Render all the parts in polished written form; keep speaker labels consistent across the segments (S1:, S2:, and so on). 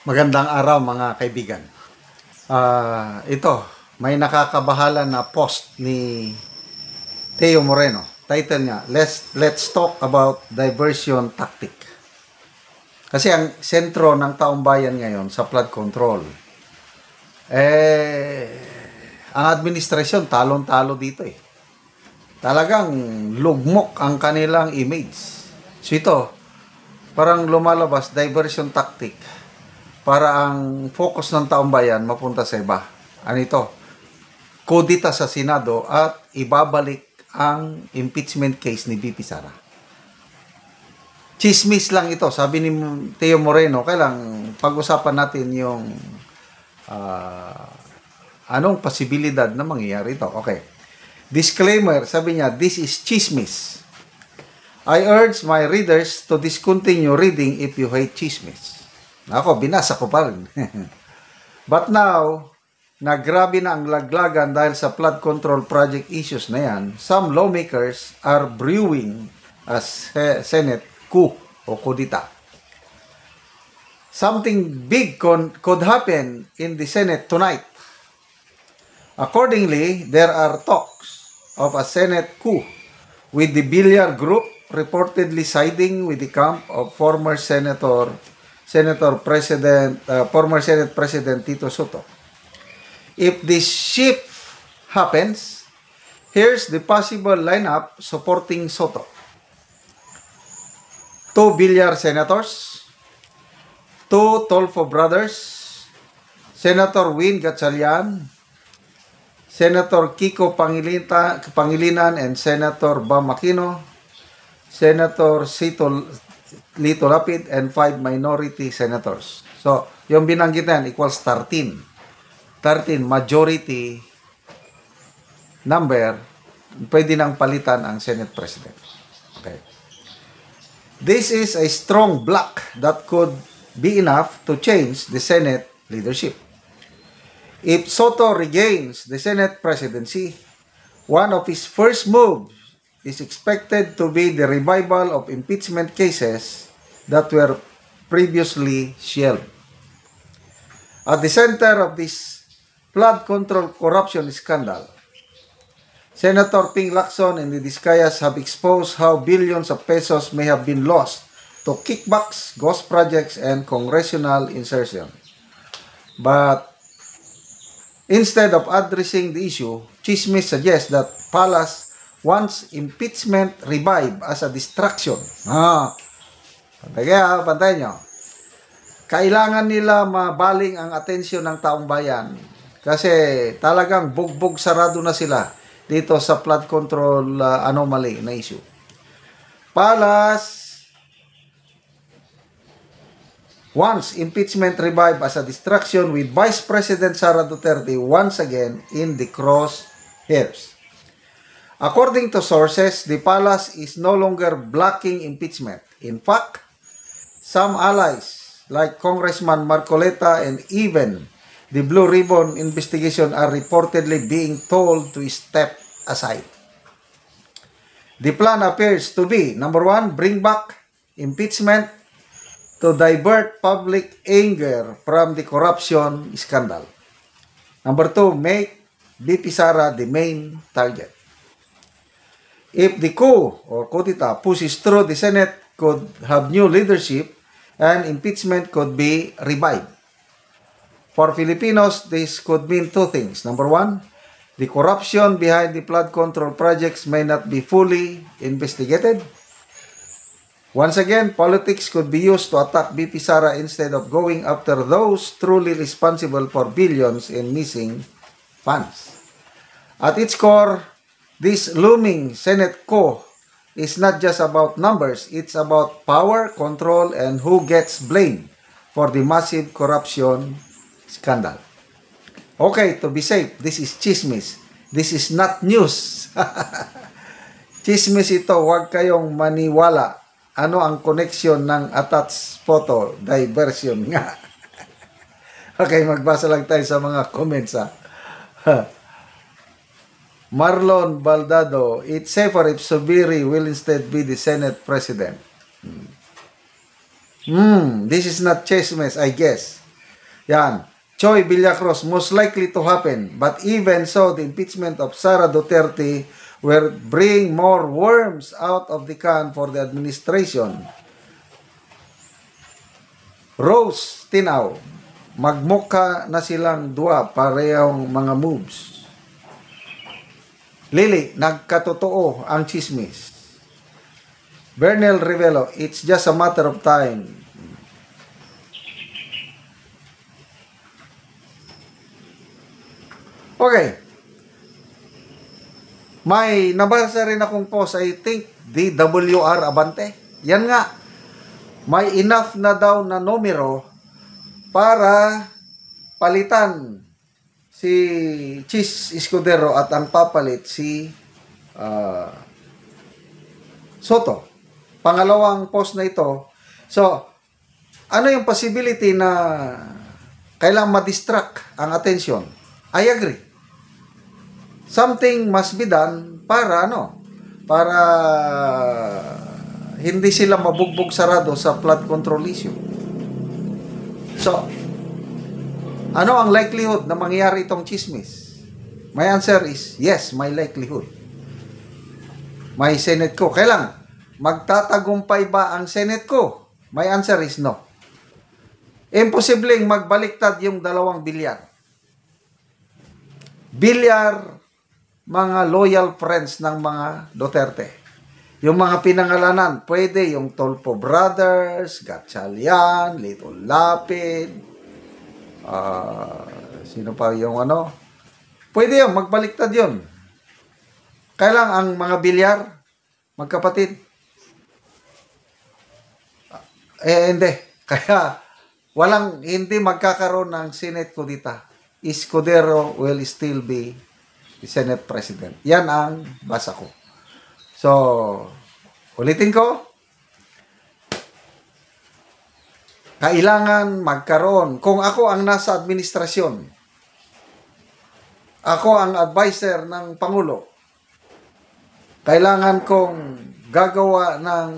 S1: Magandang araw mga kaibigan. Ito, may nakakabahala na post ni Teo Moreno. Title niya, Let's talk about diversion tactic. Kasi ang sentro ng taong bayan ngayon sa flood control, ang administrasyon talon-talo dito eh. Talagang lugmok ang kanilang image. So ito, parang lumalabas diversion tactic para ang focus ng taong bayan mapunta sa iba. Ano ito? Kudita sa Senado at ibabalik ang impeachment case ni VP Sara. Chismis lang ito, sabi ni Teo Moreno. Kailang pag-usapan natin yung anong posibilidad na mangyayari ito. Okay. Disclaimer, sabi niya, this is chismis. I urge my readers to discontinue reading if you hate chismis. Ako, binasa ko pa rin. But now, grabe na ang laglagan dahil sa flood control project issues na yan, some lawmakers are brewing a Senate coup o kudita. Something big could happen in the Senate tonight. Accordingly, there are talks of a Senate coup with the Villar group reportedly siding with the camp of former Senate President Tito Soto. If this shift happens, here's the possible lineup supporting Soto. 2 Villar senators, 2 Tolfo brothers, Senator Win Gatchalian, Senator Kiko Pangilinan and Senator Bam Aquino, Senator Lito Lapid, and 5 minority senators. So, yung binanggit na yan equals 13. 13 majority number, pwede nang palitan ang Senate President. Okay. This is a strong block that could be enough to change the Senate leadership. If Soto regains the Senate presidency, one of his first moves is expected to be the revival of impeachment cases that were previously shelved. At the center of this flood control corruption scandal, Senator Ping Lacson and the Discayas have exposed how billions of pesos may have been lost to kickbacks, ghost projects, and congressional insertion. But instead of addressing the issue, chismis suggests that Palace wants impeachment revive as a distraction. Pantay nyo. Kailangan nila mabaling ang atensyon ng taong bayan kasi talagang bugbog sarado na sila dito sa flood control anomaly na issue. Palace wants impeachment revive as a distraction with Vice President Sara Duterte once again in the crosshairs. According to sources, the palace is no longer blocking impeachment. In fact, some allies like Congressman Marcoleta and even the Blue Ribbon investigation are reportedly being told to step aside. The plan appears to be, number 1, bring back impeachment to divert public anger from the corruption scandal. Number 2, make VP Sara the main target. If the coup or kudita pushes through, the Senate could have new leadership and impeachment could be revived. For Filipinos, this could mean 2 things. Number 1, the corruption behind the flood control projects may not be fully investigated. Once again, politics could be used to attack VP Sara instead of going after those truly responsible for billions in missing funds. At its core, this looming Senate coup is not just about numbers, it's about power, control, and who gets blamed for the massive corruption scandal. Okay, to be safe, this is chismis. This is not news. Chismis ito, huwag kayong maniwala. Ano ang connection ng attached photo? Diversion nga. Okay, magbasa lang tayo sa mga comments ha. Marlon Baldado, it's safer if Subiri will instead be the Senate President. This is not chismis, I guess. Yan. Choi Villacros, most likely to happen. But even so, the impeachment of Sara Duterte will bring more worms out of the can for the administration. Rose Tinaw, magmukha na silang dua, parehong mga moves. Lily, nagkatotoo ang chismis. Bernel Rivelo, it's just a matter of time. Okay. May nabasa rin akong post, I think, DWR Abante. Yan nga. May enough na daw na numero para palitan si Chis Escudero at ang papalit si Soto. Pangalawang post na ito. So, ano yung possibility na kailangan ma-distract ang attention? I agree. Something must be done para para hindi sila mabugbog sarado sa flood control issue. So, ano ang likelihood na mangyari itong chismis? My answer is yes, my likelihood. My Senate ko. Kailan? Magtatagumpay ba ang Senate ko? My answer is no. Imposibleng magbaliktad yung 2 bilyar. Bilyar, mga loyal friends ng mga Duterte. Yung mga pinangalanan, pwede yung Tolpo Brothers, Gatchalian, Lito Lapid, sino pa yung pwede yung magbaliktad yun. Kailang ang mga bilyar, magkapatid. Hindi. Kaya, hindi magkakaroon ng Senate kudita. Escudero will still be the Senate President. Yan ang basa ko. So, ulitin ko. Kailangan magkaroon. Kung ako ang nasa administrasyon, ako ang advisor ng Pangulo, kailangan kong gagawa ng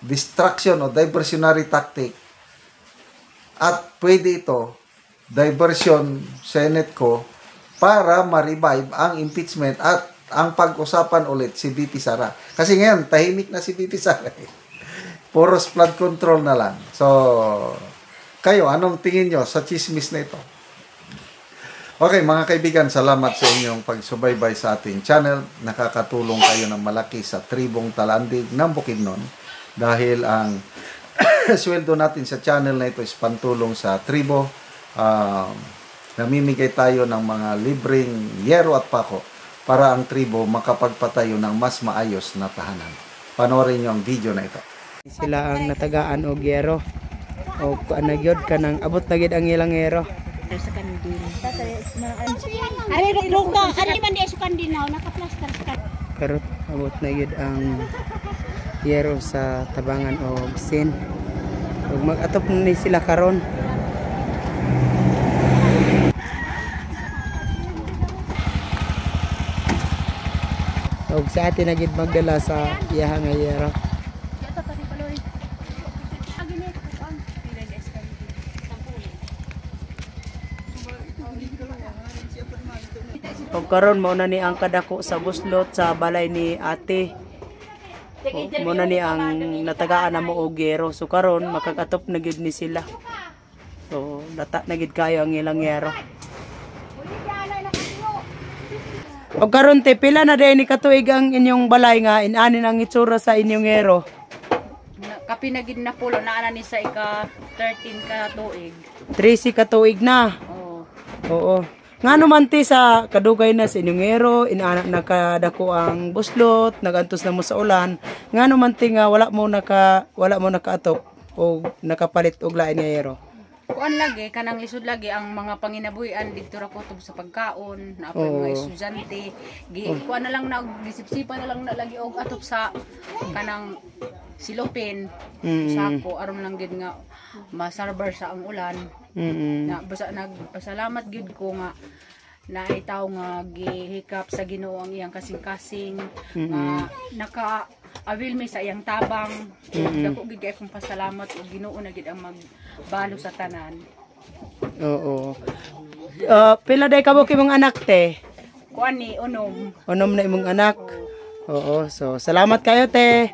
S1: distraction o diversionary tactic. At pwede ito, diversion Senate ko, para ma-revive ang impeachment at ang pag-usapan ulit si VP Sara. Kasi ngayon, tahimik na si VP Sara. Puros flood control na lang. So, kayo, anong tingin nyo sa chismis na ito? Okay, mga kaibigan, salamat sa inyong pagsubaybay sa ating channel. Nakakatulong kayo ng malaki sa tribong Talandig ng Bukidnon dahil ang sweldo natin sa channel na ito is pantulong sa tribo. Namimigay tayo ng mga libreng yero at pako para ang tribo makapagpatayo ng mas maayos na tahanan. Panoorin nyo ang video na ito.
S2: Sila ang natagaan og yero. O nagyod ka nang abot na gid ang ilang yero.
S3: Sa kandil. Ari luka, ari man di sa kandil na naka-plaster sa.
S2: Pero abot na gid ang yero sa tabangan o sin. Ug mag-atop ni sila karon. Og sa atin na gid magdala sa iyahang yero. Og karon mao na ni ang kadako sa buslot sa balay ni ate. Mao na ni ang natagaan na mo og yero. So karon makakatop na gid ni sila. So data na gid kayo ang ilang yero. Og karon te pila na day ni katuig ang inyong balay nga inanin ang itsura sa inyong yero.
S3: Kapi na gid na pulo na ana ni sa ika 13 ka tuig.
S2: 13 katuig na.
S3: Oo.
S2: Oo. Ngano man ti sa kadugay na sa inyong yero, inaana na kadako ang buslot, nagantos na mo sa ulan. Ngano man ti nga wala mo nakaatop o nakapalit og lain nga yero.
S3: Kuan lagi kanang lisod lagi ang mga panginabuhian didto ra kutob sa pagkaon, na mga estudyante. Kuan na lang na gisipsipan na lang na lagi og atop sa kanang silopin. Sako aron lang gid nga masarbar sa ang ulan. Na basta nagpasalamat gid ko nga naitaw nga gihikap sa Ginoo ang iyang kasing-kasing nga awil mi sa iyang tabang. Dako gid kay akong pasalamat og Ginoo na gid ang magbalo sa tanan.
S2: Oo. Pila day kabuk imong anak te?
S3: Kuan ni unom.
S2: Unom na imong anak. Oo, so salamat kayo te.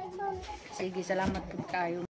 S3: Sige, salamat pud kayo.